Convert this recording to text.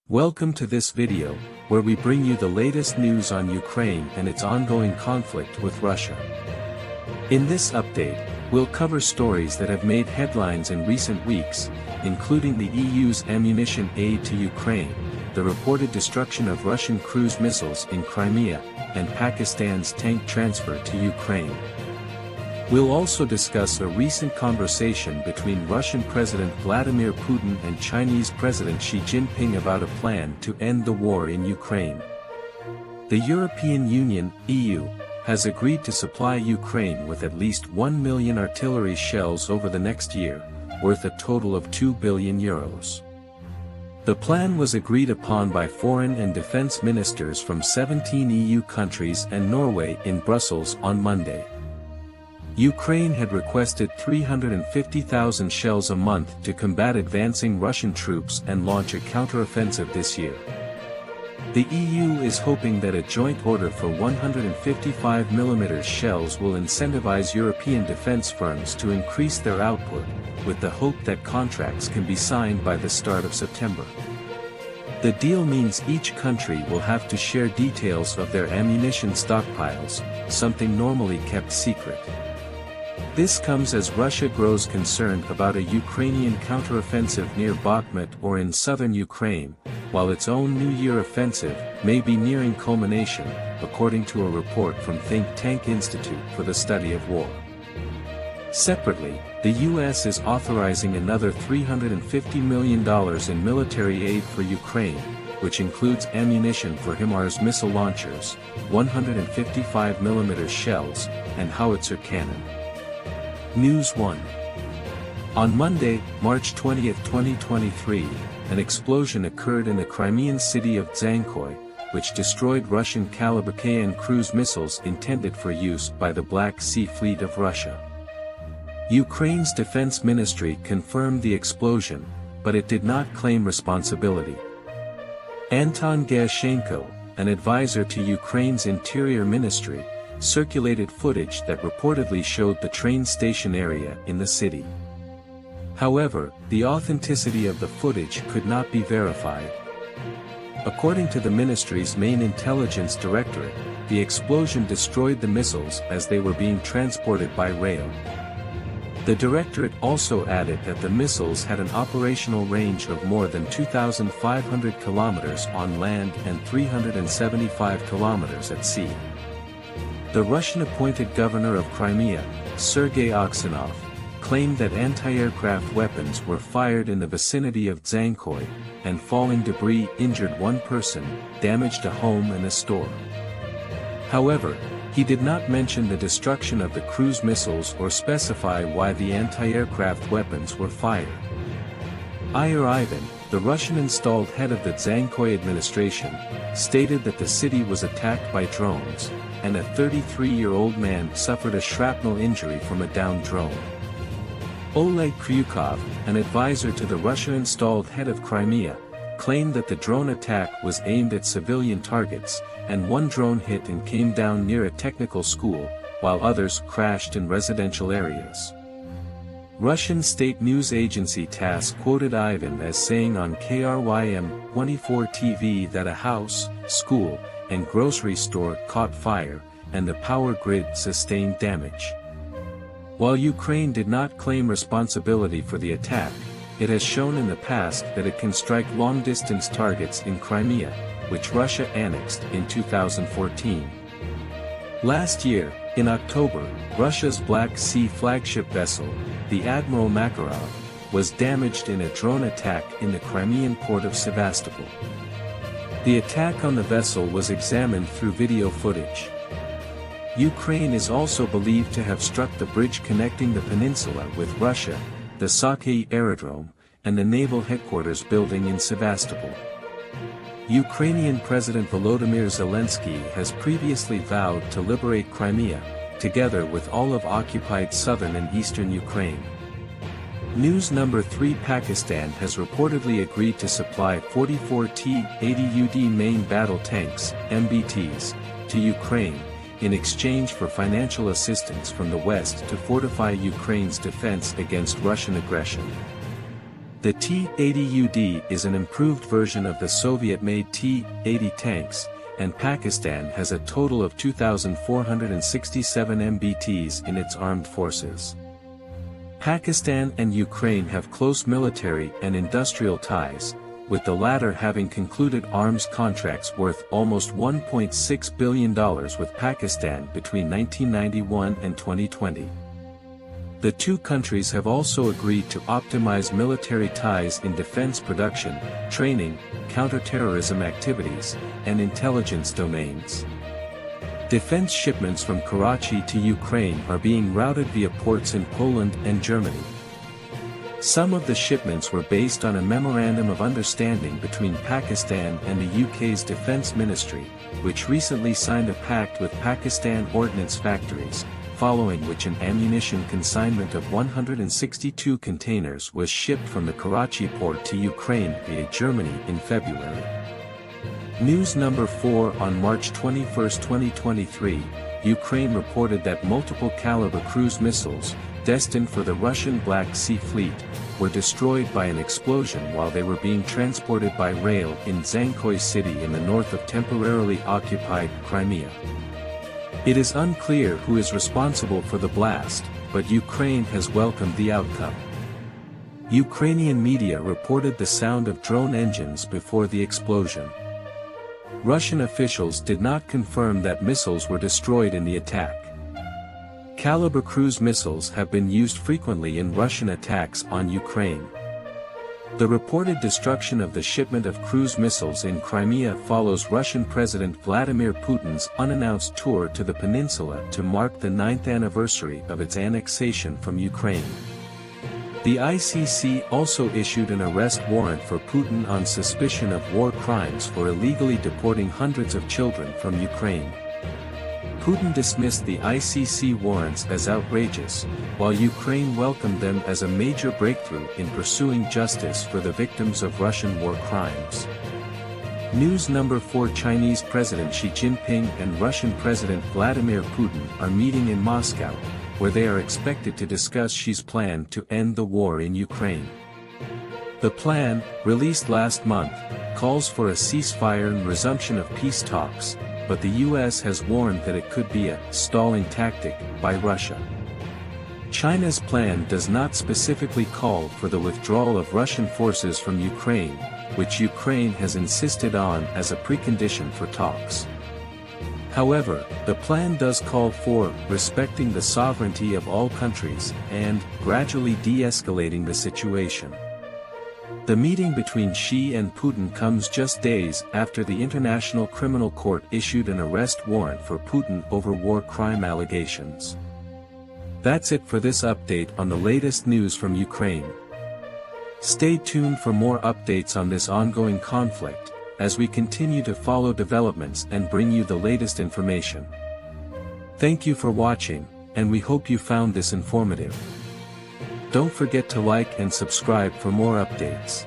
Welcome to this video, where we bring you the latest news on Ukraine and its ongoing conflict with Russia. In this update, we'll cover stories that have made headlines in recent weeks, including the EU's ammunition aid to Ukraine, the reported destruction of Russian cruise missiles in Crimea, and Pakistan's tank transfer to Ukraine. We'll also discuss a recent conversation between Russian President Vladimir Putin and Chinese President Xi Jinping about a plan to end the war in Ukraine. The European Union, EU, has agreed to supply Ukraine with at least 1 million artillery shells over the next year, worth a total of €2 billion. The plan was agreed upon by foreign and defense ministers from 17 EU countries and Norway in Brussels on Monday. Ukraine had requested 350,000 shells a month to combat advancing Russian troops and launch a counteroffensive this year. The EU is hoping that a joint order for 155mm shells will incentivize European defense firms to increase their output, with the hope that contracts can be signed by the start of September. The deal means each country will have to share details of their ammunition stockpiles, something normally kept secret. This comes as Russia grows concerned about a Ukrainian counteroffensive near Bakhmut or in southern Ukraine, while its own New Year offensive may be nearing culmination, according to a report from think tank Institute for the Study of War. Separately, the U.S. is authorizing another $350 million in military aid for Ukraine, which includes ammunition for HIMARS missile launchers, 155mm shells, and howitzer cannon. News 1. On Monday, March 20, 2023, an explosion occurred in the Crimean city of Dzhankoy, which destroyed Russian Kalibr cruise missiles intended for use by the Black Sea Fleet of Russia. Ukraine's defense ministry confirmed the explosion, but it did not claim responsibility. Anton Gashenko, an advisor to Ukraine's Interior Ministry, circulated footage that reportedly showed the train station area in the city. However, the authenticity of the footage could not be verified. According to the ministry's main intelligence directorate, the explosion destroyed the missiles as they were being transported by rail. The directorate also added that the missiles had an operational range of more than 2,500 kilometers on land and 375 kilometers at sea. The Russian-appointed governor of Crimea, Sergei Aksyonov, claimed that anti-aircraft weapons were fired in the vicinity of Dzhankoy, and falling debris injured one person, damaged a home and a store. However, he did not mention the destruction of the cruise missiles or specify why the anti-aircraft weapons were fired. Ihor Ivan, the Russian-installed head of the Dzhankoy administration, stated that the city was attacked by drones, and a 33-year-old man suffered a shrapnel injury from a downed drone. Oleg Kryukov, an advisor to the Russia-installed head of Crimea, claimed that the drone attack was aimed at civilian targets, and one drone hit and came down near a technical school, while others crashed in residential areas. Russian state news agency TASS quoted Ivan as saying on KRYM-24 TV that a house, school, and grocery store caught fire, and the power grid sustained damage. While Ukraine did not claim responsibility for the attack, it has shown in the past that it can strike long-distance targets in Crimea, which Russia annexed in 2014. Last year, in October, Russia's Black Sea flagship vessel, the Admiral Makarov, was damaged in a drone attack in the Crimean port of Sevastopol. The attack on the vessel was examined through video footage. Ukraine is also believed to have struck the bridge connecting the peninsula with Russia, the Sakei Aerodrome, and the naval headquarters building in Sevastopol. Ukrainian President Volodymyr Zelensky has previously vowed to liberate Crimea, together with all of occupied southern and eastern Ukraine. News number 3. Pakistan has reportedly agreed to supply 44 T-80UD main battle tanks, MBTs, to Ukraine, in exchange for financial assistance from the West to fortify Ukraine's defense against Russian aggression. The T-80UD is an improved version of the Soviet-made T-80 tanks, and Pakistan has a total of 2,467 MBTs in its armed forces. Pakistan and Ukraine have close military and industrial ties, with the latter having concluded arms contracts worth almost $1.6 billion with Pakistan between 1991 and 2020. The two countries have also agreed to optimize military ties in defense production, training, counterterrorism activities, and intelligence domains. Defense shipments from Karachi to Ukraine are being routed via ports in Poland and Germany. Some of the shipments were based on a memorandum of understanding between Pakistan and the UK's Defence Ministry, which recently signed a pact with Pakistan Ordnance Factories, following which an ammunition consignment of 162 containers was shipped from the Karachi port to Ukraine via Germany in February. News number 4 on March 21, 2023, Ukraine reported that multiple caliber cruise missiles, destined for the Russian Black Sea Fleet, were destroyed by an explosion while they were being transported by rail in Zankoy city in the north of temporarily occupied Crimea. It is unclear who is responsible for the blast, but Ukraine has welcomed the outcome. Ukrainian media reported the sound of drone engines before the explosion. Russian officials did not confirm that missiles were destroyed in the attack. Caliber cruise missiles have been used frequently in Russian attacks on Ukraine. The reported destruction of the shipment of cruise missiles in Crimea follows Russian President Vladimir Putin's unannounced tour to the peninsula to mark the 9th anniversary of its annexation from Ukraine. The ICC also issued an arrest warrant for Putin on suspicion of war crimes for illegally deporting hundreds of children from Ukraine. Putin dismissed the ICC warrants as outrageous, while Ukraine welcomed them as a major breakthrough in pursuing justice for the victims of Russian war crimes. News number 4 Chinese President Xi Jinping and Russian President Vladimir Putin are meeting in Moscow, where they are expected to discuss Xi's plan to end the war in Ukraine. The plan, released last month, calls for a ceasefire and resumption of peace talks, but the US has warned that it could be a stalling tactic by Russia. China's plan does not specifically call for the withdrawal of Russian forces from Ukraine, which Ukraine has insisted on as a precondition for talks. However, the plan does call for respecting the sovereignty of all countries and gradually de-escalating the situation. The meeting between Xi and Putin comes just days after the International Criminal Court issued an arrest warrant for Putin over war crime allegations. That's it for this update on the latest news from Ukraine. Stay tuned for more updates on this ongoing conflict, as we continue to follow developments and bring you the latest information. Thank you for watching, and we hope you found this informative. Don't forget to like and subscribe for more updates.